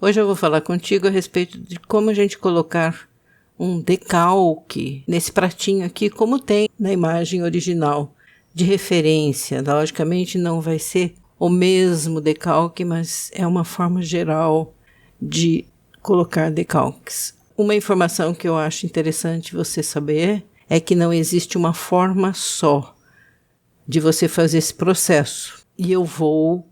Hoje eu vou falar contigo a respeito de como a gente colocar um decalque nesse pratinho aqui, como tem na imagem original de referência. Logicamente não vai ser o mesmo decalque, mas é uma forma geral de colocar decalques. Uma informação que eu acho interessante você saber é que não existe uma forma só de você fazer esse processo. E eu vou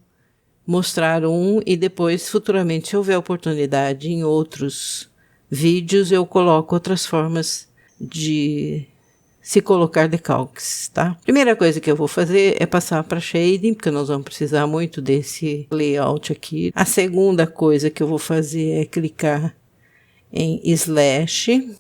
mostrar um e depois, futuramente, se houver oportunidade em outros vídeos, eu coloco outras formas de se colocar decalques, tá? Primeira coisa que eu vou fazer é passar para shading, porque nós vamos precisar muito desse layout aqui. A segunda coisa que eu vou fazer é clicar em slash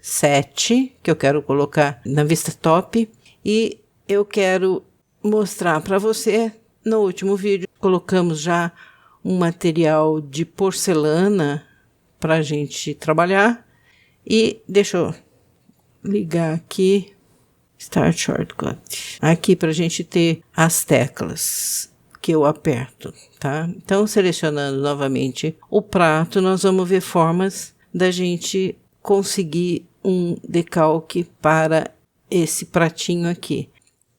7, que eu quero colocar na vista top, e eu quero mostrar para você. No último vídeo colocamos já um material de porcelana para a gente trabalhar, e deixa eu ligar aqui Start Shortcut aqui para a gente ter as teclas que eu aperto, tá? Então, selecionando novamente o prato, nós vamos ver formas da gente conseguir um decalque para esse pratinho aqui.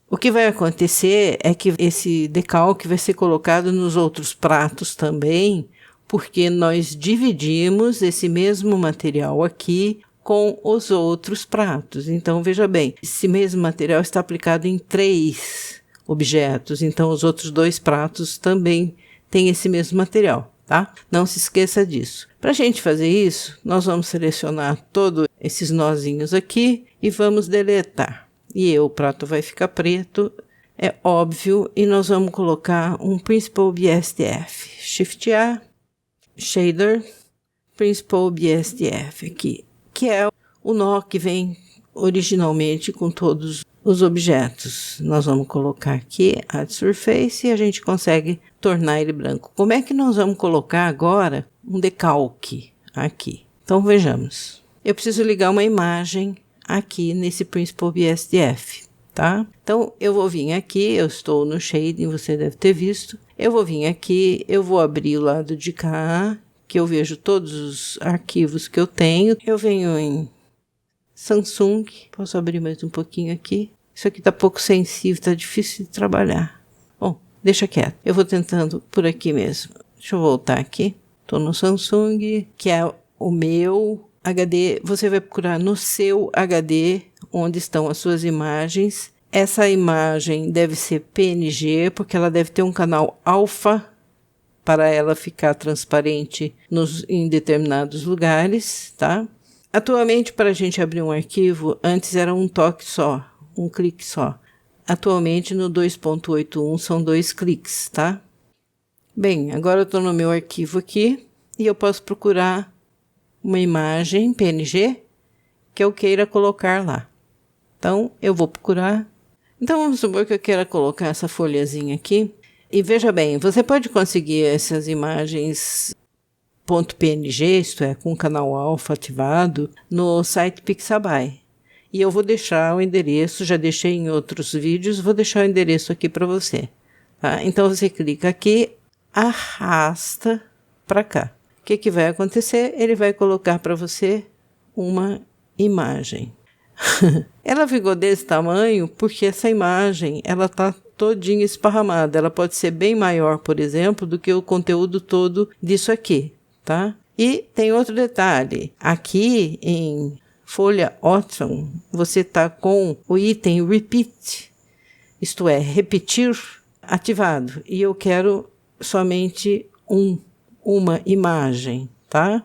O que vai acontecer é que esse decalque vai ser colocado nos outros pratos também, porque nós dividimos esse mesmo material aqui com os outros pratos. Então, veja bem, esse mesmo material está aplicado em 3 objetos, então os outros 2 pratos também têm esse mesmo material, tá? Não se esqueça disso. Para a gente fazer isso, nós vamos selecionar todos esses nozinhos aqui e vamos deletar. E o prato vai ficar preto, é óbvio, e nós vamos colocar um Principled BSDF. Shift A, Shader, Principled BSDF aqui, que é o nó que vem originalmente com todos os objetos. Nós vamos colocar aqui Add Surface e a gente consegue tornar ele branco. Como é que nós vamos colocar agora um decalque aqui? Então vejamos. Eu preciso ligar uma imagem aqui nesse Principled BSDF, tá? Então, eu vou vir aqui, eu estou no shading, você deve ter visto. Eu vou vir aqui, eu vou abrir o lado de cá, que eu vejo todos os arquivos que eu tenho. Eu venho em Samsung, posso abrir mais um pouquinho aqui. Isso aqui tá pouco sensível, tá difícil de trabalhar. Bom, deixa quieto. Eu vou tentando por aqui mesmo. Deixa eu voltar aqui. Tô no Samsung, que é o meu HD. Você vai procurar no seu HD onde estão as suas imagens. Essa imagem deve ser PNG, porque ela deve ter um canal alfa para ela ficar transparente em determinados lugares, tá? Atualmente, para a gente abrir um arquivo, antes era um toque só, um clique só. Atualmente, no 2.81, são 2 cliques, tá? Bem, agora eu estou no meu arquivo aqui e eu posso procurar uma imagem PNG que eu queira colocar lá. Então, eu vou procurar. Então, vamos supor que eu queira colocar essa folhazinha aqui. E veja bem, você pode conseguir essas imagens .png, isto é, com o canal alfa ativado, no site Pixabay. E eu vou deixar o endereço, já deixei em outros vídeos, vou deixar o endereço aqui para você. Tá? Então, você clica aqui, arrasta para cá. O que vai acontecer? Ele vai colocar para você uma imagem. Ela ficou desse tamanho porque essa imagem ela está todinha esparramada. Ela pode ser bem maior, por exemplo, do que o conteúdo todo disso aqui, tá? E tem outro detalhe. Aqui em folha Option, você está com o item Repeat, isto é, repetir, ativado. E eu quero somente uma imagem, tá?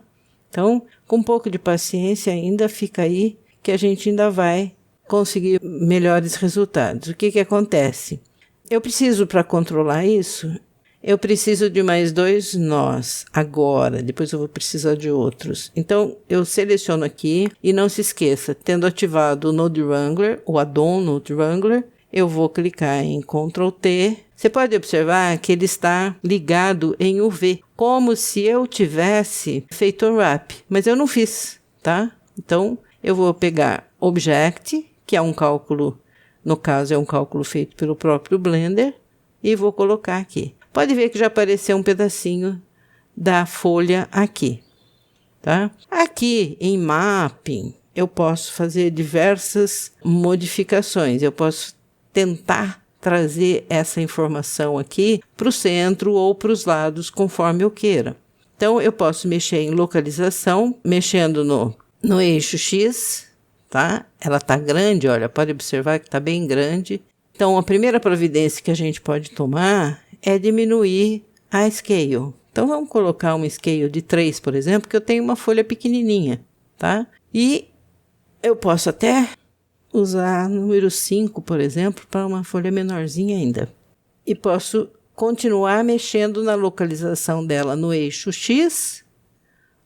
Então, com um pouco de paciência ainda fica aí que a gente ainda vai conseguir melhores resultados. O que acontece? Eu preciso, para controlar isso, eu preciso de mais 2 nós agora, depois eu vou precisar de outros. Então, eu seleciono aqui e não se esqueça, tendo ativado o Node Wrangler, o add-on Node Wrangler, eu vou clicar em Ctrl T. Você pode observar que ele está ligado em UV, como se eu tivesse feito um wrap, mas eu não fiz, tá? Então, eu vou pegar Object, que é um cálculo, no caso é um cálculo feito pelo próprio Blender, e vou colocar aqui. Pode ver que já apareceu um pedacinho da folha aqui, tá? Aqui em Mapping, eu posso fazer diversas modificações. Eu posso tentar trazer essa informação aqui para o centro ou para os lados, conforme eu queira. Então, eu posso mexer em localização, mexendo no eixo X, tá? Ela está grande, olha, pode observar que está bem grande. Então, a primeira providência que a gente pode tomar é diminuir a scale. Então, vamos colocar uma scale de 3, por exemplo, que eu tenho uma folha pequenininha, tá? E eu posso até usar número 5, por exemplo, para uma folha menorzinha ainda. E posso continuar mexendo na localização dela no eixo X,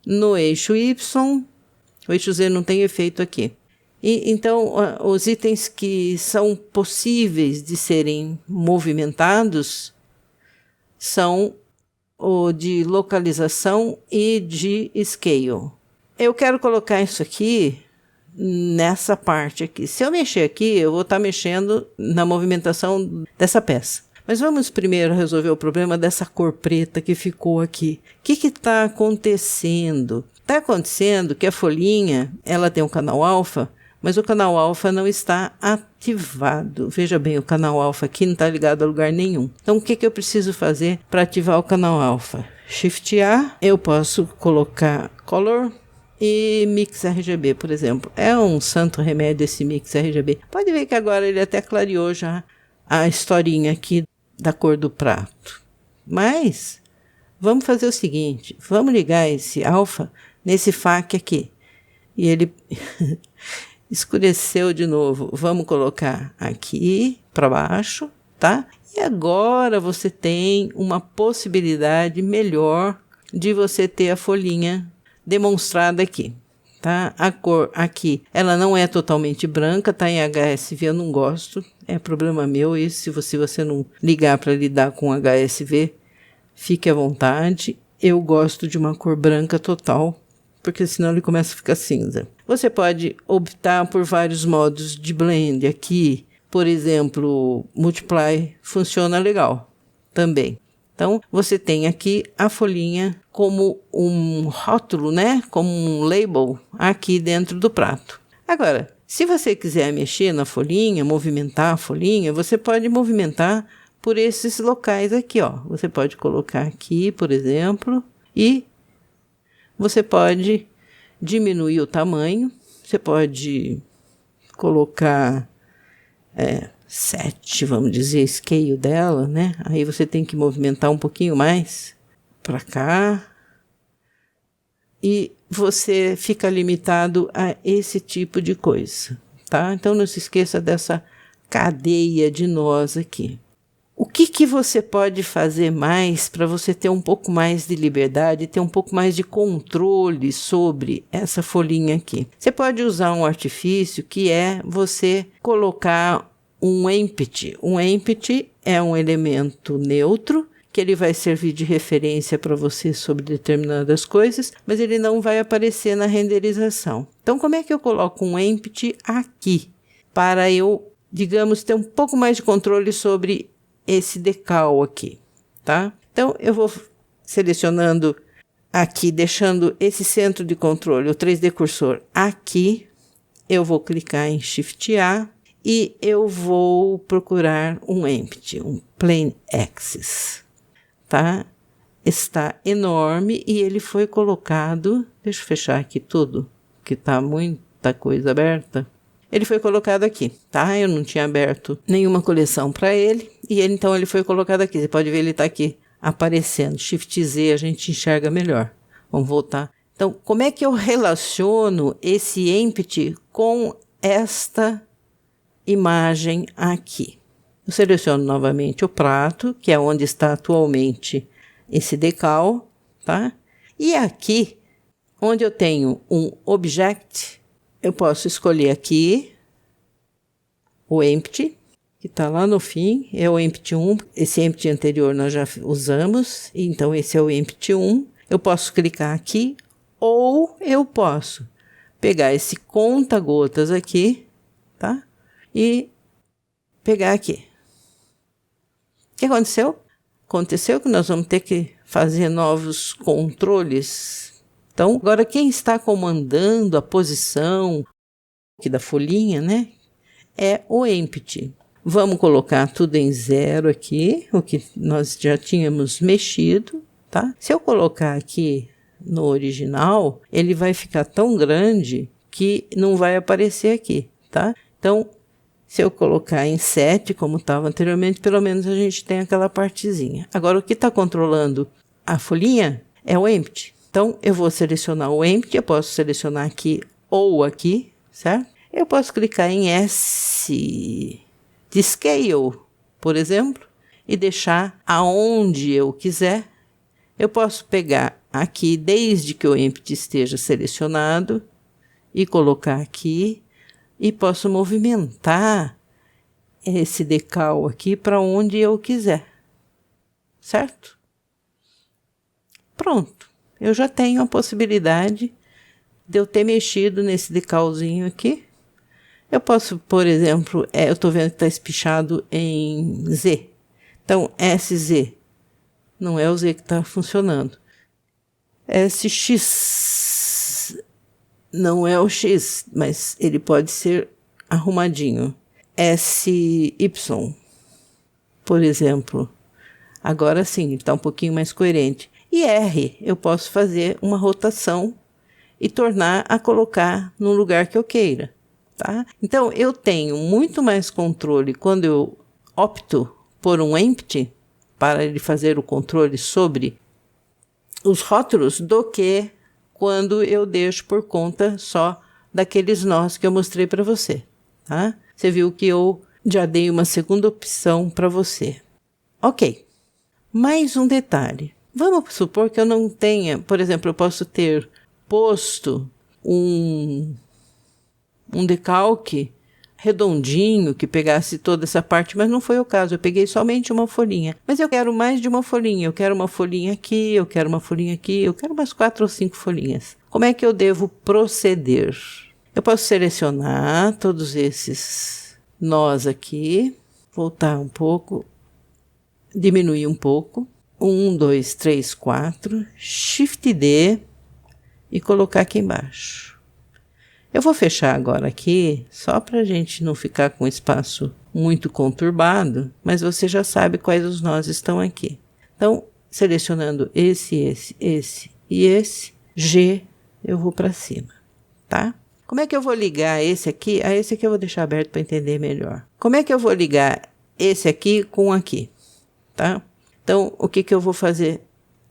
no eixo Y. O eixo Z não tem efeito aqui. Então, os itens que são possíveis de serem movimentados são o de localização e de scale. Eu quero colocar isso aqui nessa parte aqui. Se eu mexer aqui, eu vou estar mexendo na movimentação dessa peça. Mas vamos primeiro resolver o problema dessa cor preta que ficou aqui. O que está acontecendo? Está acontecendo que a folhinha, ela tem um canal alfa, mas o canal alfa não está ativado. Veja bem, o canal alfa aqui não está ligado a lugar nenhum. Então, o que eu preciso fazer para ativar o canal alfa? Shift A, eu posso colocar Color e Mix RGB, por exemplo. É um santo remédio esse Mix RGB. Pode ver que agora ele até clareou já a historinha aqui da cor do prato. Mas, vamos fazer o seguinte, vamos ligar esse alfa nesse FAQ aqui. E ele escureceu de novo. Vamos colocar aqui para baixo, tá? E agora você tem uma possibilidade melhor de você ter a folhinha demonstrada aqui, tá? A cor aqui, ela não é totalmente branca, tá em HSV, eu não gosto, é problema meu isso. Se você não ligar para lidar com HSV, fique à vontade. Eu gosto de uma cor branca total, porque senão ele começa a ficar cinza. Você pode optar por vários modos de blend aqui. Por exemplo, Multiply funciona legal também. Então, você tem aqui a folhinha como um rótulo, né? Como um label aqui dentro do prato. Agora, se você quiser mexer na folhinha, movimentar a folhinha, você pode movimentar por esses locais aqui, ó. Você pode colocar aqui, por exemplo, e você pode diminuir o tamanho. Você pode colocar 7, vamos dizer, scale dela, né? Aí você tem que movimentar um pouquinho mais para cá. E você fica limitado a esse tipo de coisa, tá? Então, não se esqueça dessa cadeia de nós aqui. O que você pode fazer mais para você ter um pouco mais de liberdade, ter um pouco mais de controle sobre essa folhinha aqui? Você pode usar um artifício que é você colocar um empty. Um empty é um elemento neutro, que ele vai servir de referência para você sobre determinadas coisas, mas ele não vai aparecer na renderização. Então, como é que eu coloco um empty aqui? Para eu, digamos, ter um pouco mais de controle sobre esse decal aqui, tá? Então, eu vou selecionando aqui, deixando esse centro de controle, o 3D cursor aqui. Eu vou clicar em Shift A e eu vou procurar um empty, um Plane Axis, tá? Está enorme e ele foi colocado, deixa eu fechar aqui tudo, que tá muita coisa aberta. Ele foi colocado aqui, tá? Eu não tinha aberto nenhuma coleção para ele. E então ele foi colocado aqui. Você pode ver, ele está aqui aparecendo. Shift Z a gente enxerga melhor. Vamos voltar. Então, como é que eu relaciono esse empty com esta imagem aqui? Eu seleciono novamente o prato, que é onde está atualmente esse decal, tá? E aqui, onde eu tenho um object, eu posso escolher aqui o empty, que está lá no fim, é o empty 1. Esse empty anterior nós já usamos, então esse é o empty 1. Eu posso clicar aqui, ou eu posso pegar esse conta-gotas aqui, tá? E pegar aqui. O que aconteceu? Aconteceu que nós vamos ter que fazer novos controles. Então, agora quem está comandando a posição aqui da folhinha, né, é o empty. Vamos colocar tudo em 0 aqui, o que nós já tínhamos mexido, tá? Se eu colocar aqui no original, ele vai ficar tão grande que não vai aparecer aqui, tá? Então, se eu colocar em 7, como estava anteriormente, pelo menos a gente tem aquela partezinha. Agora, o que está controlando a folhinha é o empty. Então, eu vou selecionar o empty, eu posso selecionar aqui ou aqui, certo? Eu posso clicar em S de Scale, por exemplo, e deixar aonde eu quiser. Eu posso pegar aqui, desde que o empty esteja selecionado, e colocar aqui, e posso movimentar esse decal aqui para onde eu quiser, certo? Pronto, eu já tenho a possibilidade de eu ter mexido nesse decalzinho aqui. Eu posso, por exemplo, eu estou vendo que está espichado em Z. Então, SZ não é o Z que está funcionando. SX não é o X, mas ele pode ser arrumadinho. SY, por exemplo. Agora sim, está um pouquinho mais coerente. E R, eu posso fazer uma rotação e tornar a colocar no lugar que eu queira. Tá? Então, eu tenho muito mais controle quando eu opto por um empty para ele fazer o controle sobre os rótulos do que quando eu deixo por conta só daqueles nós que eu mostrei para você. Tá? Você viu que eu já dei uma segunda opção para você. Ok. Mais um detalhe. Vamos supor que eu não tenha, por exemplo, eu posso ter posto um decalque redondinho que pegasse toda essa parte, mas não foi o caso. Eu peguei somente uma folhinha. Mas eu quero mais de uma folhinha. Eu quero uma folhinha aqui, eu quero uma folhinha aqui, eu quero umas 4 ou 5 folhinhas. Como é que eu devo proceder? Eu posso selecionar todos esses nós aqui, voltar um pouco, diminuir um pouco. 1, 2, 3, 4, Shift D e colocar aqui embaixo. Eu vou fechar agora aqui, só para a gente não ficar com espaço muito conturbado, mas você já sabe quais os nós estão aqui. Então, selecionando esse e esse, G, eu vou para cima, tá? Como é que eu vou ligar esse aqui? Esse aqui eu vou deixar aberto para entender melhor. Como é que eu vou ligar esse aqui com aqui, tá? Então, o que eu vou fazer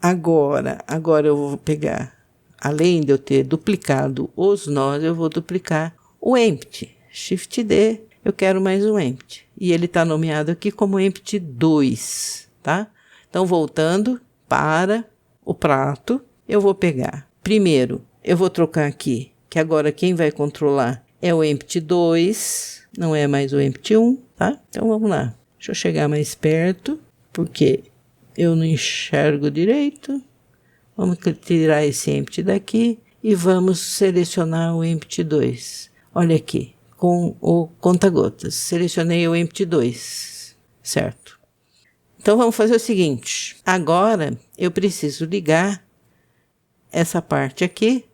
agora? Agora eu vou pegar, além de eu ter duplicado os nós, eu vou duplicar o empty. Shift D, eu quero mais um empty. E ele está nomeado aqui como empty 2, tá? Então, voltando para o prato, eu vou pegar. Primeiro, eu vou trocar aqui, que agora quem vai controlar é o empty 2, não é mais o empty 1, tá? Então, vamos lá. Deixa eu chegar mais perto, porque eu não enxergo direito. Vamos tirar esse empty daqui e vamos selecionar o empty 2. Olha aqui, com o conta-gotas. Selecionei o empty 2, certo? Então, vamos fazer o seguinte. Agora, eu preciso ligar essa parte aqui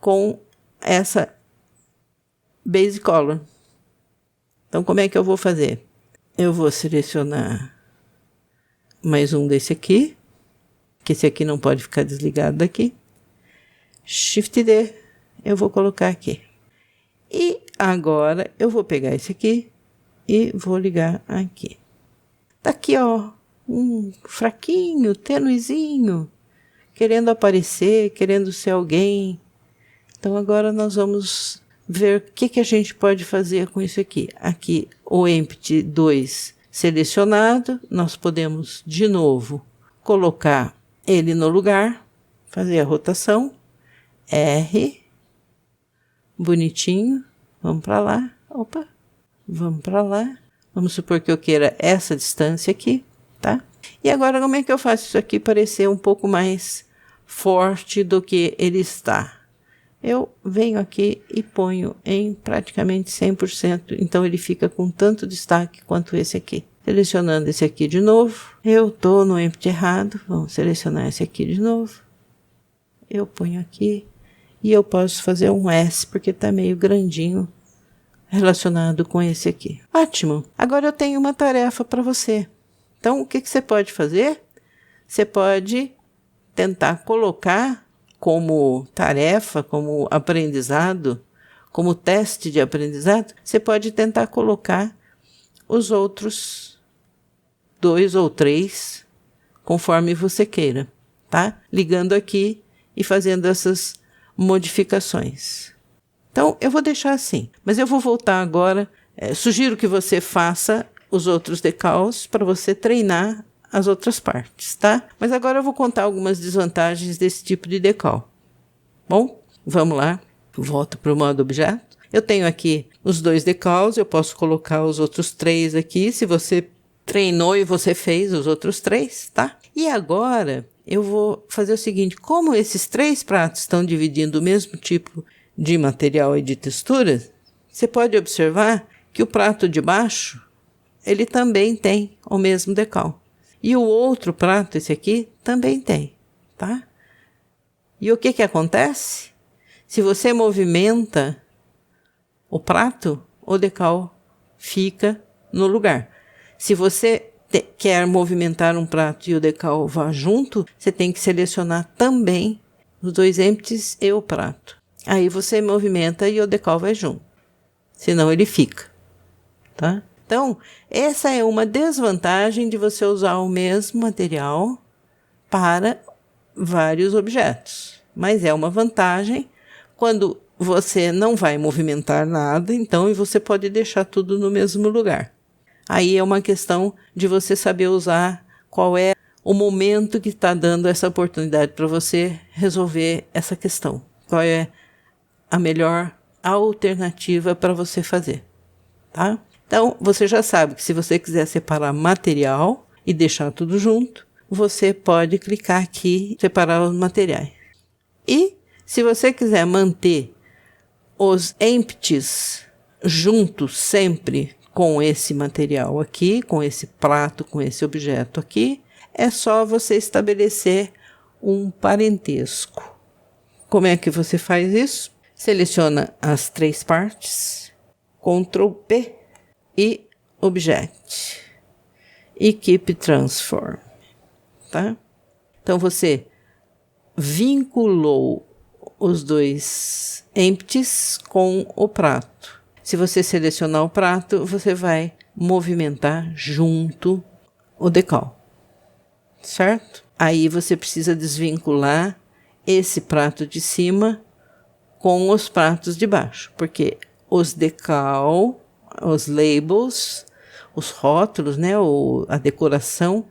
com essa base color. Então, como é que eu vou fazer? Eu vou selecionar mais um desse aqui, que esse aqui não pode ficar desligado daqui. Shift D, eu vou colocar aqui. E agora eu vou pegar esse aqui e vou ligar aqui. Tá aqui, ó, um fraquinho, tenuezinho, querendo aparecer, querendo ser alguém. Então agora nós vamos ver o que a gente pode fazer com isso aqui. Aqui o empty 2 selecionado, nós podemos de novo colocar ele no lugar, fazer a rotação, R, bonitinho, vamos para lá, opa, vamos para lá, vamos supor que eu queira essa distância aqui, tá? E agora como é que eu faço isso aqui parecer um pouco mais forte do que ele está? Eu venho aqui e ponho em praticamente 100%, então ele fica com tanto destaque quanto esse aqui, Selecionando esse aqui de novo. Eu estou no empty errado. Vamos selecionar esse aqui de novo. Eu ponho aqui. E eu posso fazer um S, porque está meio grandinho relacionado com esse aqui. Ótimo! Agora eu tenho uma tarefa para você. Então, o que você pode fazer? Você pode tentar colocar como tarefa, como aprendizado, como teste de aprendizado, você pode tentar colocar os outros 2 ou 3, conforme você queira, tá? Ligando aqui e fazendo essas modificações. Então, eu vou deixar assim, mas eu vou voltar agora. Sugiro que você faça os outros decals para você treinar as outras partes, tá? Mas agora eu vou contar algumas desvantagens desse tipo de decal. Bom, vamos lá. Volto para o modo objeto. Eu tenho aqui os 2 decals, eu posso colocar os outros 3 aqui, se você treinou e você fez os outros 3, tá? E agora eu vou fazer o seguinte, como esses 3 pratos estão dividindo o mesmo tipo de material e de textura, você pode observar que o prato de baixo, ele também tem o mesmo decal. E o outro prato, esse aqui, também tem, tá? E o que acontece? Se você movimenta o prato, o decal fica no lugar. Se você quer movimentar um prato e o decal vá junto, você tem que selecionar também os 2 empties e o prato. Aí você movimenta e o decal vai junto. Senão ele fica, tá? Então, essa é uma desvantagem de você usar o mesmo material para vários objetos. Mas é uma vantagem quando você não vai movimentar nada, então, e você pode deixar tudo no mesmo lugar. Aí é uma questão de você saber usar qual é o momento que está dando essa oportunidade para você resolver essa questão. Qual é a melhor alternativa para você fazer, tá? Então, você já sabe que se você quiser separar material e deixar tudo junto, você pode clicar aqui e separar os materiais. E, se você quiser manter os empties juntos sempre com esse material aqui, com esse prato, com esse objeto aqui, é só você estabelecer um parentesco. Como é que você faz isso? Seleciona as 3 partes, Ctrl P e Object e Keep Transform, tá? Então você vinculou os 2 empties com o prato. Se você selecionar o prato, você vai movimentar junto o decal, certo? Aí você precisa desvincular esse prato de cima com os pratos de baixo, porque os decal, os labels, os rótulos, né, a decoração,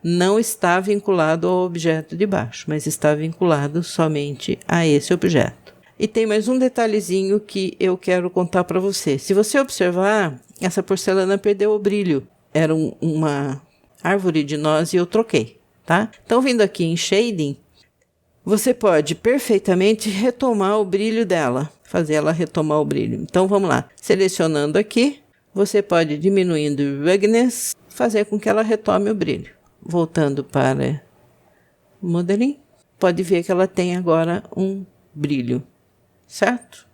não está vinculado ao objeto de baixo, mas está vinculado somente a esse objeto. E tem mais um detalhezinho que eu quero contar para você. Se você observar, essa porcelana perdeu o brilho. Era uma árvore de noz e eu troquei, tá? Então, vindo aqui em Shading, você pode perfeitamente retomar o brilho dela, fazer ela retomar o brilho. Então, vamos lá. Selecionando aqui, você pode, diminuindo o Ruggedness, fazer com que ela retome o brilho. Voltando para Modeling, pode ver que ela tem agora um brilho, certo?